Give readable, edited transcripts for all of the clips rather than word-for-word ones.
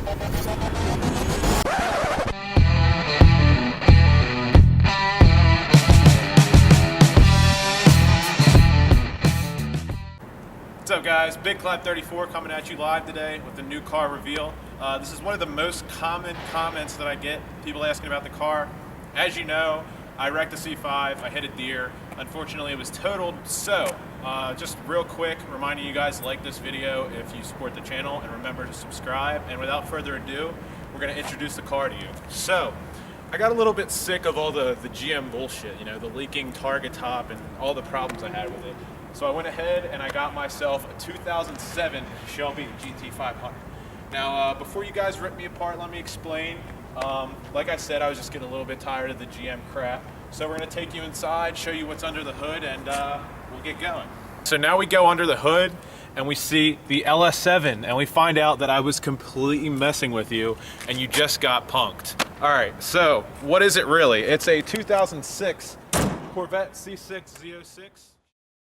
What's up, guys? Big Clyde 34 coming at you live today with a new car reveal. This is one of the most common comments that I get, people asking about the car. As you know, I wrecked a C5, I hit a deer. Unfortunately, it was totaled. So, just real quick, reminding you guys to like this video if you support the channel, and remember to subscribe. And without further ado, we're going to introduce the car to you. So, I got a little bit sick of all the GM bullshit, you know, the leaking target top and all the problems I had with it. So I went ahead and I got myself a 2007 Shelby GT500. Now, before you guys rip me apart, let me explain. Like I said, I was just getting a little bit tired of the GM crap. So we're going to take you inside, show you what's under the hood, and we'll get going. So now we go under the hood and we see the LS7, and we find out that I was completely messing with you and you just got punked. All right, so what is it really? It's a 2006 Corvette Z06.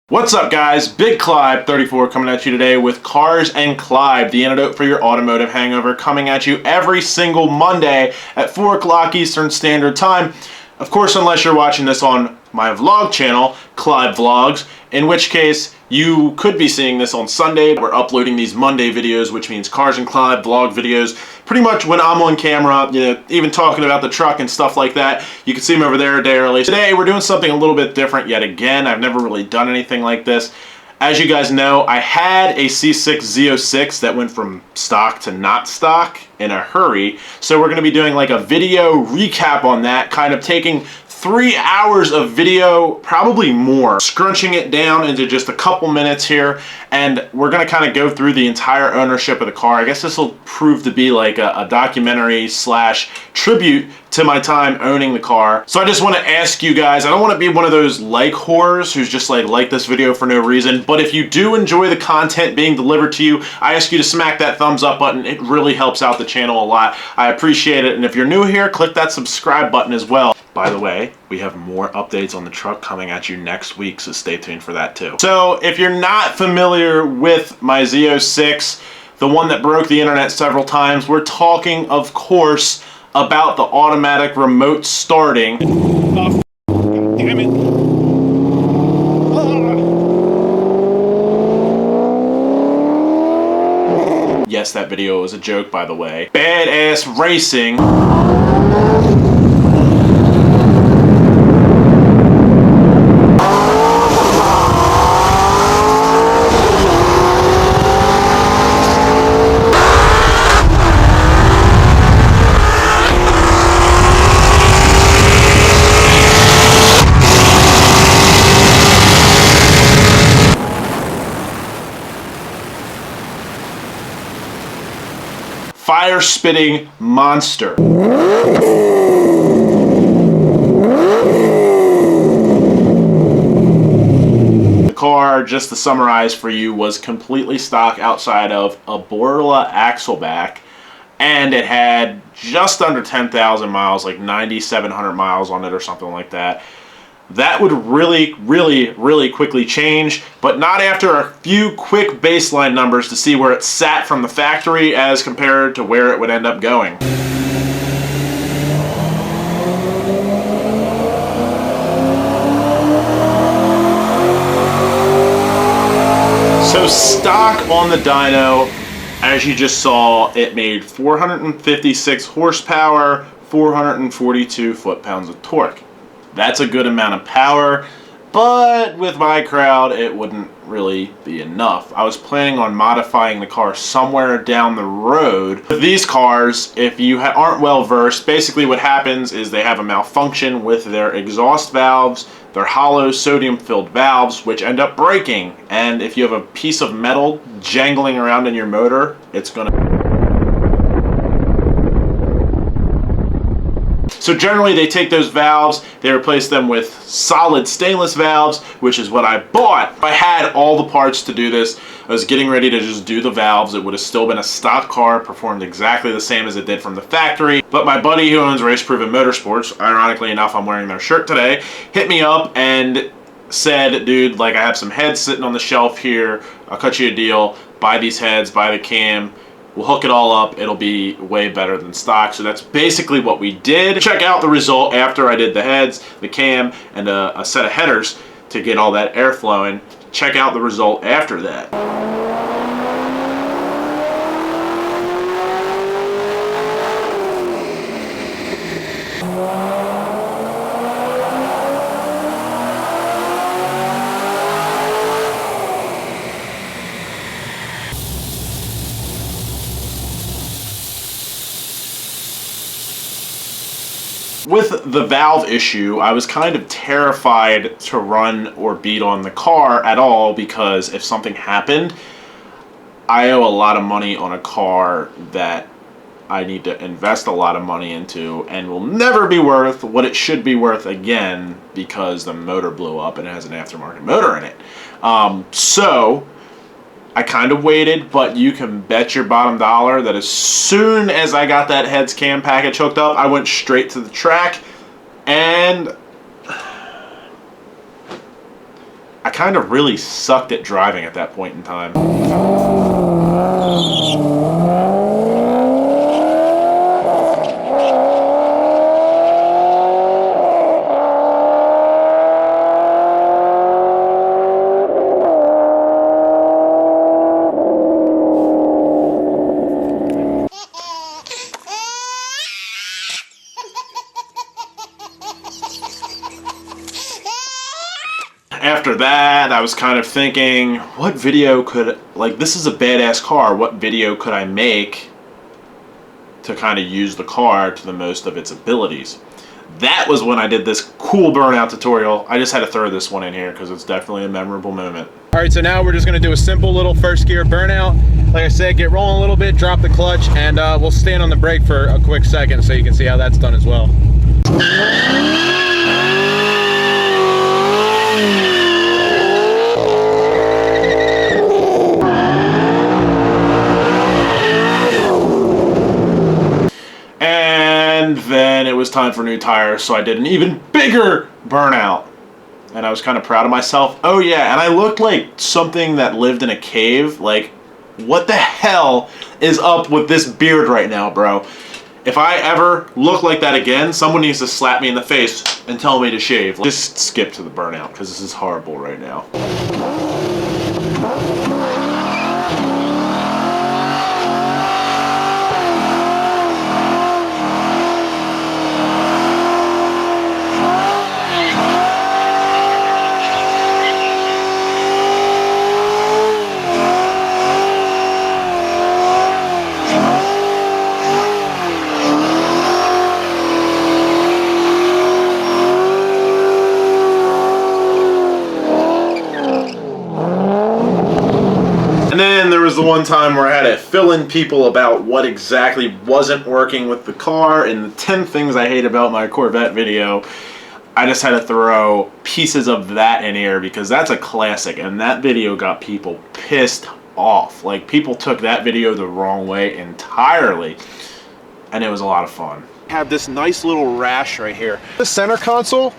What's up, guys? Big Clyde 34 coming at you today with Cars and Clyde, the antidote for your automotive hangover, coming at you every single Monday at 4 o'clock Eastern Standard Time. Of course, unless you're watching this on my vlog channel, Clyde Vlogs, in which case you could be seeing this on Sunday. We're uploading these Monday videos, which means Cars and Clyde vlog videos. Pretty much when I'm on camera, you know, even talking about the truck and stuff like that, you can see me over there a day early. Today, we're doing something a little bit different yet again. I've never really done anything like this. As you guys know, I had a C6 Z06 that went from stock to not stock in a hurry. So we're going to be doing like a video recap on that, kind of taking 3 hours of video, probably more, scrunching it down into just a couple minutes here, and we're going to kind of go through the entire ownership of the car. I guess this will prove to be like a documentary slash tribute to my time owning the car. So I just want to ask you guys, I don't want to be one of those like whores who's just like this video for no reason, but if you do enjoy the content being delivered to you, I ask you to smack that thumbs up button. It really helps out the channel a lot. I appreciate it, and if you're new here, click that subscribe button as well. By the way, we have more updates on the truck coming at you next week, so stay tuned for that too. So if you're not familiar with my Z06, the one that broke the internet several times, we're talking, of course, about the automatic remote starting. Oh, damn it. Yes, that video was a joke, by the way. Badass racing. Fire-spitting monster. The car, just to summarize for you, was completely stock outside of a Borla axleback, and it had just under 10,000 miles, like 9,700 miles on it or something like that. That would really quickly change, but not after a few quick baseline numbers to see where it sat from the factory as compared to where it would end up going. So stock on the dyno, as you just saw, it made 456 horsepower, 442 foot-pounds of torque. That's a good amount of power, but with my crowd, it wouldn't really be enough. I was planning on modifying the car somewhere down the road. With these cars, if you aren't well versed, basically what happens is they have a malfunction with their exhaust valves, their hollow sodium-filled valves, which end up breaking. And if you have a piece of metal jangling around in your motor, it's gonna... So generally they take those valves, they replace them with solid stainless valves, which is what I bought. If I had all the parts to do this, I was getting ready to just do the valves. It would have still been a stock car, performed exactly the same as it did from the factory. But my buddy who owns Race Proven Motorsports, ironically enough I'm wearing their shirt today, hit me up and said, dude, like I have some heads sitting on the shelf here, I'll cut you a deal, buy these heads, buy the cam, We'll hook it all up. It'll be way better than stock. So that's basically what we did. Check out the result after I did the heads, the cam, and a set of headers to get all that air flowing. Check out the result after that. With the valve issue, I was kind of terrified to run or beat on the car at all, because if something happened, I owe a lot of money on a car that I need to invest a lot of money into and will never be worth what it should be worth again, because the motor blew up and it has an aftermarket motor in it. So I kind of waited, but you can bet your bottom dollar that as soon as I got that heads cam package hooked up, I went straight to the track, and I kind of really sucked at driving at that point in time. After that, I was kind of thinking, what video could, like, this is a badass car, what video could I make to kind of use the car to the most of its abilities? That was when I did this cool burnout tutorial. I just had to throw this one in here because it's definitely a memorable moment. All right, so now we're just gonna do a simple little first gear burnout. Like I said, get rolling a little bit, drop the clutch, and we'll stand on the brake for a quick second so you can see how that's done as well. And then it was time for new tires, so I did an even bigger burnout. And I was kind of proud of myself. Oh yeah, and I looked like something that lived in a cave. Like, what the hell is up with this beard right now, bro? If I ever look like that again, someone needs to slap me in the face and tell me to shave. Just skip to the burnout, because this is horrible right now. And then there was the one time where I had to fill in people about what exactly wasn't working with the car, and the 10 things I hate about my Corvette video. I just had to throw pieces of that in here because that's a classic, and that video got people pissed off. Like, people took that video the wrong way entirely, and it was a lot of fun. Have this nice little rash right here. The center console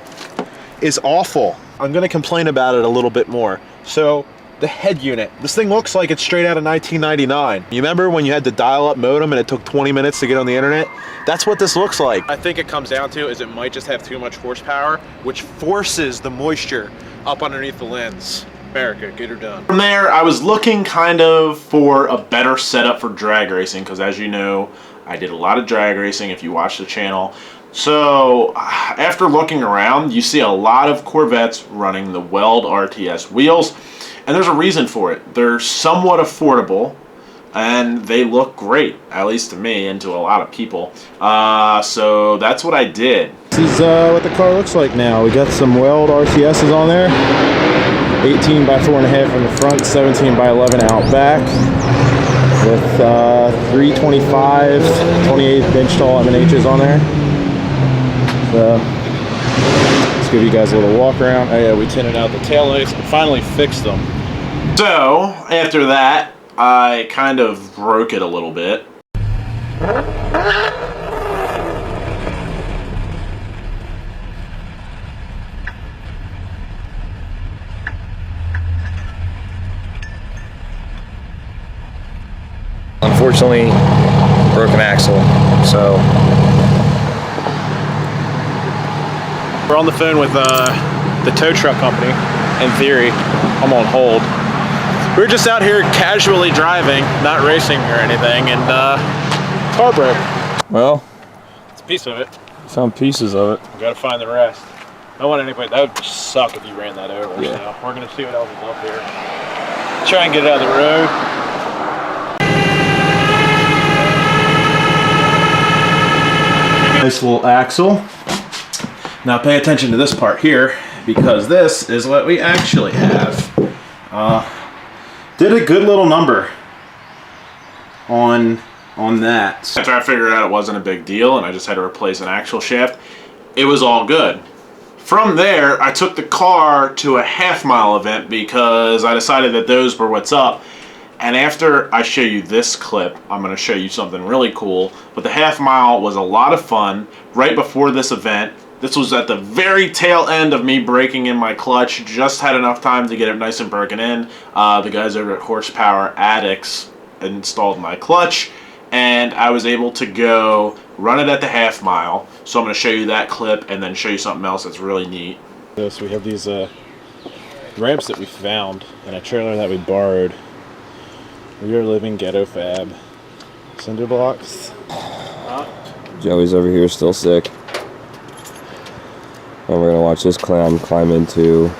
is awful. I'm gonna complain about it a little bit more. So, the head unit. This thing looks like it's straight out of 1999. You remember when you had the dial-up modem and it took 20 minutes to get on the internet? That's what this looks like. I think it comes down to is it might just have too much horsepower, which forces the moisture up underneath the lens. America, get her done. From there, I was looking kind of for a better setup for drag racing, because as you know, I did a lot of drag racing if you watch the channel. So after looking around, you see a lot of Corvettes running the Weld RTS wheels, and there's a reason for it. They're somewhat affordable, and they look great, at least to me and to a lot of people. So that's what I did. This is what the car looks like now. We got some Weld RTSs on there. 18 by 4.5 in the front, 17 by 11 out back, with 325, 28-inch tall M&Hs on there. So let's give you guys a little walk around. Oh yeah, we tinted out the taillights and finally fixed them. So after that, I kind of broke it a little bit. unfortunately broke an axle. So we're on the phone with the tow truck company. In theory, I'm on hold. We're just out here casually driving, not racing or anything, and car broke. well, It's a piece of it. found pieces of it. We gotta find the rest. I don't want anybody. That would suck if you ran that over. Yeah. So we're gonna see what else is up here. Try and get it out of the road. Nice little axle. Now pay attention to this part here, because this is what we actually have. Did a good little number on that. After I figured out it wasn't a big deal and I just had to replace an axle shaft, it was all good. From there, I took the car to a half-mile event because I decided that those were what's up. And after I show you this clip, I'm going to show you something really cool. But the half-mile was a lot of fun. Right before this event, this was at the very tail end of me breaking in my clutch. Just had enough time to get it nice and broken in. The guys over at Horsepower Addicts installed my clutch, and I was able to go run it at the half mile. So I'm going to show you that clip and then show you something else that's really neat. So we have these ramps that we found in a trailer that we borrowed. We are living ghetto fab. Cinder blocks. Joey's over here still sick. And we're gonna watch this clown climb into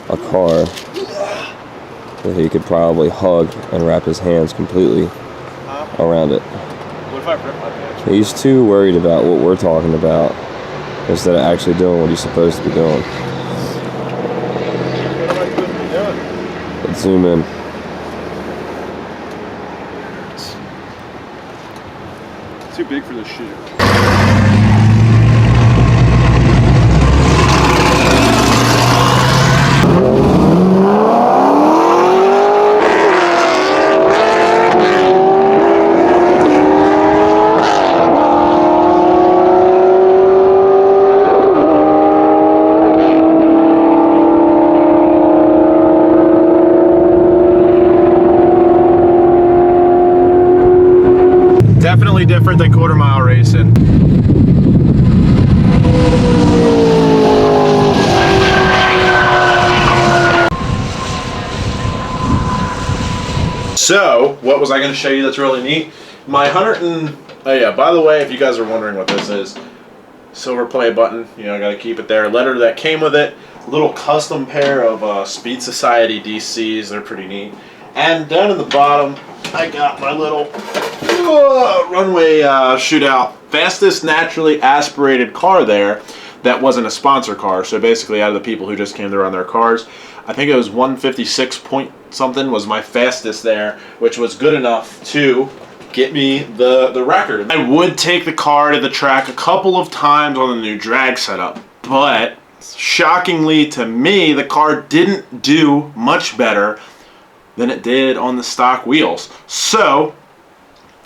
a car that he could probably hug and wrap his hands completely around it. What if I rip my pants? He's too worried about what we're talking about instead of actually doing what he's supposed to be doing. What am I supposed to be doing? Let's zoom in. It's too big for this shoe. Definitely different than quarter mile racing. So, what was I going to show you that's really neat? My 100 and... Oh yeah, by the way, if you guys are wondering what this is, silver play button, you know, got to keep it there. Letter that came with it, little custom pair of Speed Society DCs, they're pretty neat. And down in the bottom, I got my little runway shootout, fastest naturally aspirated car there that wasn't a sponsor car. So basically out of the people who just came to run their cars, I think it was 156 point something was my fastest there, which was good enough to get me the record. I would take the car to the track a couple of times on the new drag setup, but shockingly to me, the car didn't do much better than it did on the stock wheels. So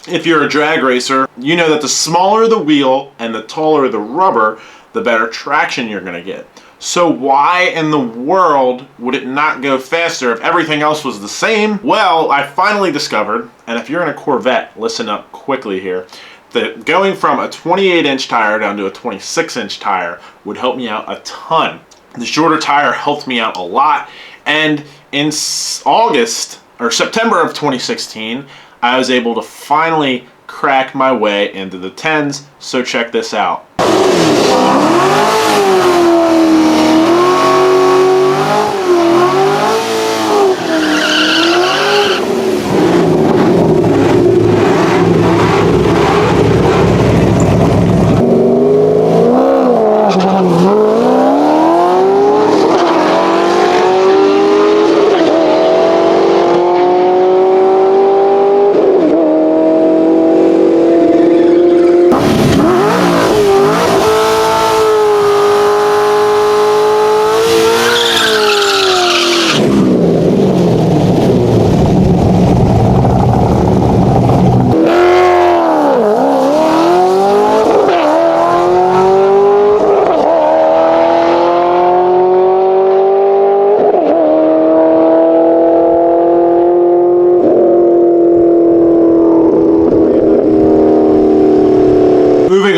if you're a drag racer, you know that the smaller the wheel and the taller the rubber, the better traction you're going to get. So why in the world would it not go faster if everything else was the same? Well, I finally discovered, and if you're in a Corvette, listen up quickly here, that going from a 28-inch tire down to a 26-inch tire would help me out a ton. The shorter tire helped me out a lot, and in August or September of 2016, I was able to finally crack my way into the 10s, so check this out.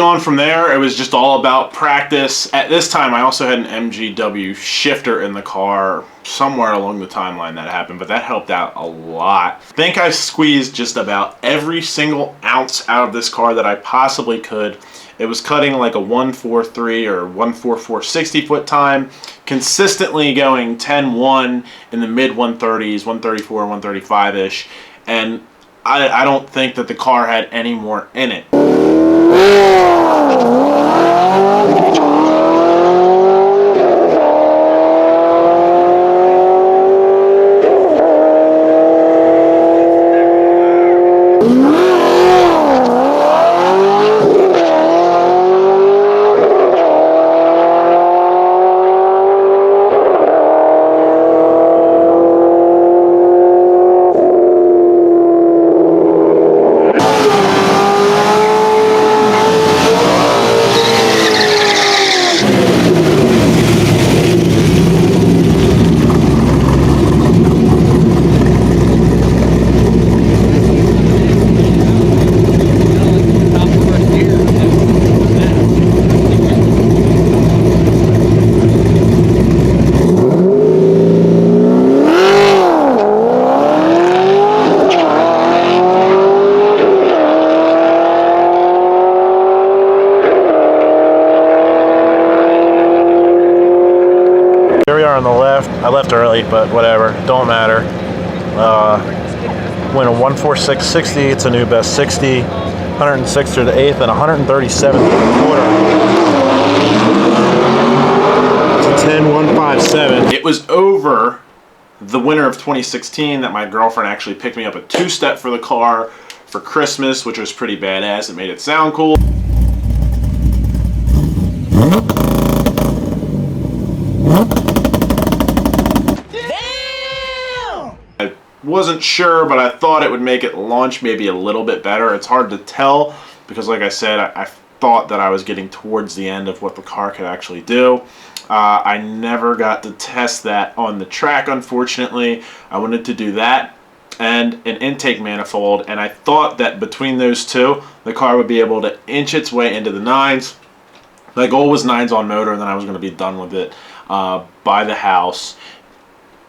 on from there, it was just all about practice. At this time, I also had an MGW shifter in the car. Somewhere along the timeline that happened, but that helped out a lot. I think I squeezed just about every single ounce out of this car that I possibly could. It was cutting like a 1:43 or 1:44 60-foot time, consistently going 10-1 in the mid 130s, 134, 135-ish, and I don't think that the car had any more in it. Here we are on the left. I left early, but whatever, don't matter. Went a 146.60. It's a new best 60, 106 through the eighth, and 137 through the quarter. It's a 10.157. It was over the winter of 2016 that my girlfriend actually picked me up a two-step for the car for Christmas, which was pretty badass. It made it sound cool. I wasn't sure, but I thought it would make it launch maybe a little bit better. It's hard to tell because, like I said, I thought that I was getting towards the end of what the car could actually do. I never got to test that on the track, unfortunately. I wanted to do that and an intake manifold, and I thought that between those two, the car would be able to inch its way into the nines. My goal was nines on motor, and then I was going to be done with it by the house,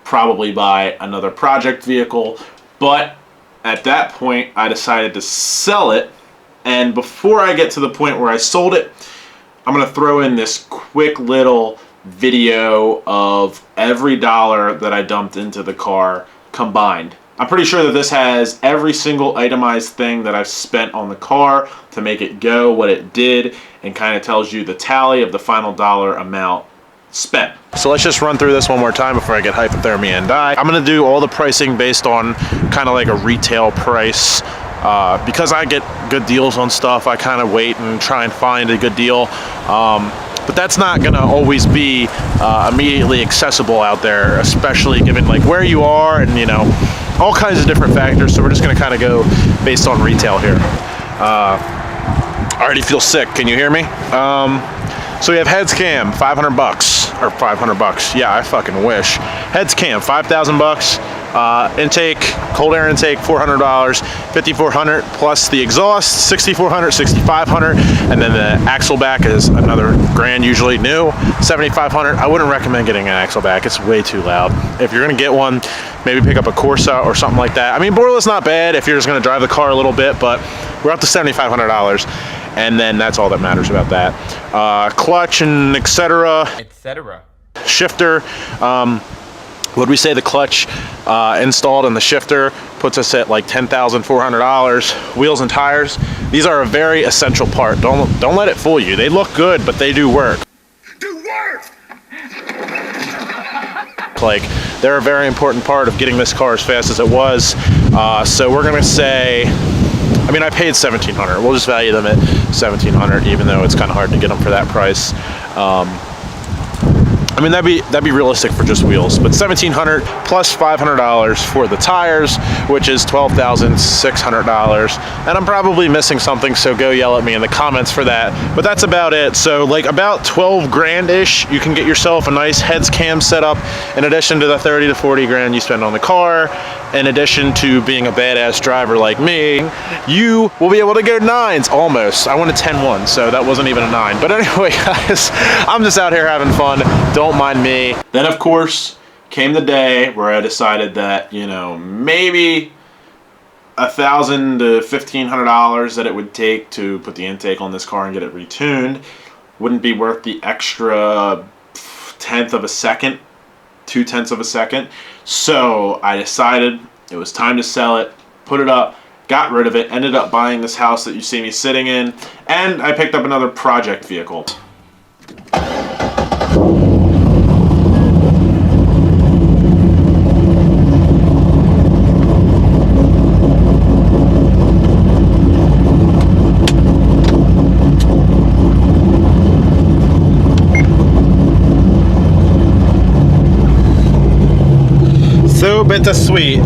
probably by another project vehicle. But at that point, I decided to sell it, and before I get to the point where I sold it, I'm going to throw in this quick little video of every dollar that I dumped into the car combined. I'm pretty sure that this has every single itemized thing that I've spent on the car to make it go, what it did, and kind of tells you the tally of the final dollar amount spent. So let's just run through this one more time before I get hypothermia and die. I'm going to do all the pricing based on kind of like a retail price. Because I get good deals on stuff, I kind of wait and try and find a good deal. But that's not going to always be immediately accessible out there, especially given like where you are and, you know, all kinds of different factors. So we're just going to kind of go based on retail here. I already feel sick. Can you hear me? So we have heads cam, $500 or $500. Yeah, I fucking wish. Heads cam, $5,000. Intake, cold air intake, $400, $5,400 plus the exhaust, $6,400, $6,500, and then the axle back is another grand, usually new, $7,500. I wouldn't recommend getting an axle back; it's way too loud. If you're gonna get one, maybe pick up a Corsa or something like that. I mean, Borla's not bad if you're just gonna drive the car a little bit, but we're up to $7,500, and then that's all that matters about that. Clutch and etc. Shifter. Would we say the clutch installed in the shifter puts us at like $10,400? Wheels and tires, these are a very essential part. Don't let it fool you. They look good, but they do work. Like, they're a very important part of getting this car as fast as it was. So we're gonna say, I mean, I paid $1,700. We'll just value them at $1,700, even though it's kind of hard to get them for that price. I mean, that'd be realistic for just wheels, but $1,700 plus $500 for the tires, which is $12,600. And I'm probably missing something, so go yell at me in the comments for that. But that's about it. So like about 12 grand-ish, you can get yourself a nice heads cam setup in addition to the 30 to 40 grand you spend on the car. In addition to being a badass driver like me, you will be able to go 9s almost. I went a 10-1, so that wasn't even a 9. But anyway, guys, I'm just out here having fun. Don't mind me. Then, of course, came the day where I decided that, you know, maybe $1,000 to $1,500 that it would take to put the intake on this car and get it retuned wouldn't be worth the extra 1/10 of a second, 2/10 of a second. So I decided it was time to sell it, put it up, got rid of it, ended up buying this house that you see me sitting in, and I picked up another project vehicle. So bittersweet.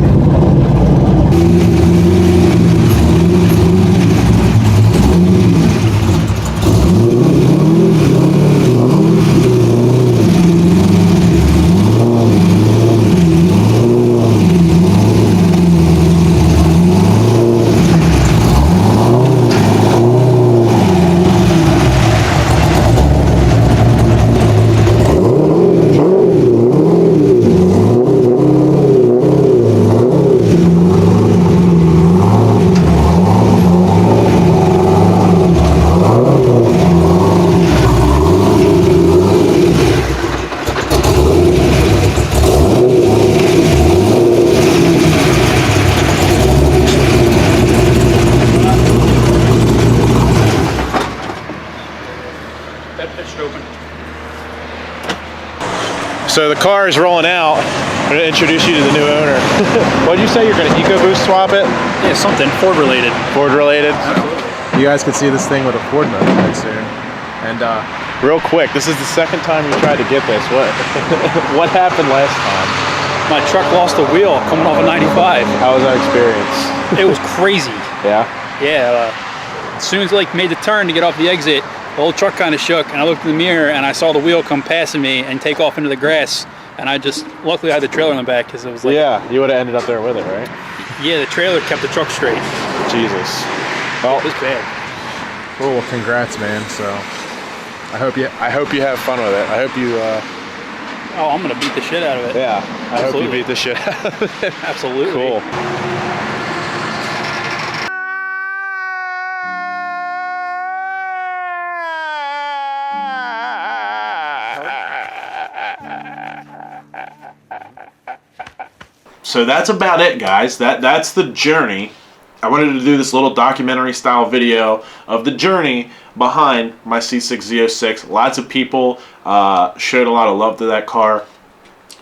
So the car is rolling out. I'm going to introduce you to the new owner. What did you say? You're going to EcoBoost swap it? Yeah, something Ford related. Ford related? You guys can see this thing with a Ford motor very soon. And real quick, this is the second time you tried to get this. What happened last time? My truck lost a wheel coming off of 95. How was that experience? It was crazy. Yeah? Yeah, as soon as I made the turn to get off the exit, the whole truck kind of shook, and I looked in the mirror and I saw the wheel come passing me and take off into the grass. And I just, luckily I had the trailer in the back because it was like... Yeah, you would have ended up there with it, right? Yeah, the trailer kept the truck straight. Jesus. Well, It was bad. well, congrats, man. So I hope you have fun with it. I hope you... Oh, I'm going to beat the shit out of it. Yeah, I hope you Absolutely. beat the shit out of it. Absolutely. Cool. So that's about it, guys. That's the journey. I wanted to do this little documentary style video of the journey behind my C6 Z06. Lots of people showed a lot of love to that car.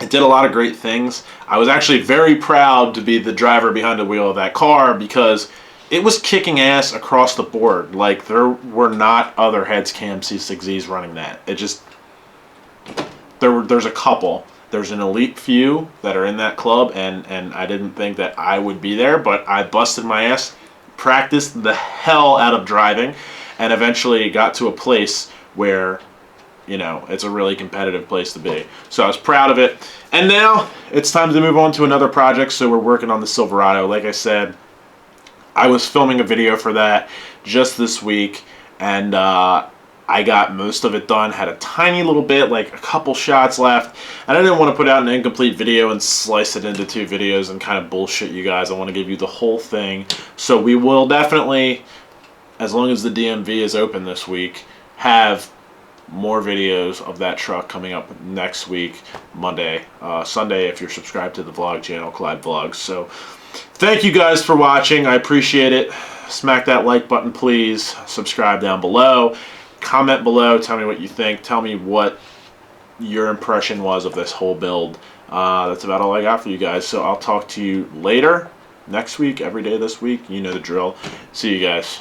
It did a lot of great things. I was actually very proud to be the driver behind the wheel of that car because it was kicking ass across the board. Like, there were not other heads cam C6Zs running that. It just, there's a couple. There's an elite few that are in that club, and I didn't think that I would be there, but I busted my ass, practiced the hell out of driving, and eventually got to a place where, you know, it's a really competitive place to be. So I was proud of it. And now it's time to move on to another project. So we're working on the Silverado. Like I said, I was filming a video for that just this week, and I got most of it done, had a tiny little bit, like a couple shots left, and I didn't want to put out an incomplete video and slice it into 2 videos and kind of bullshit you guys. I want to give you the whole thing. So we will definitely, as long as the DMV is open this week, have more videos of that truck coming up next week, Monday, Sunday, if you're subscribed to the vlog channel, Clyde Vlogs. So thank you guys for watching. I appreciate it. Smack that like button, please. Subscribe down below. Comment below, tell me what you think. Tell me what your impression was of this whole build. That's about all I got for you guys. So I'll talk to you later, next week, every day this week. You know the drill. See you guys.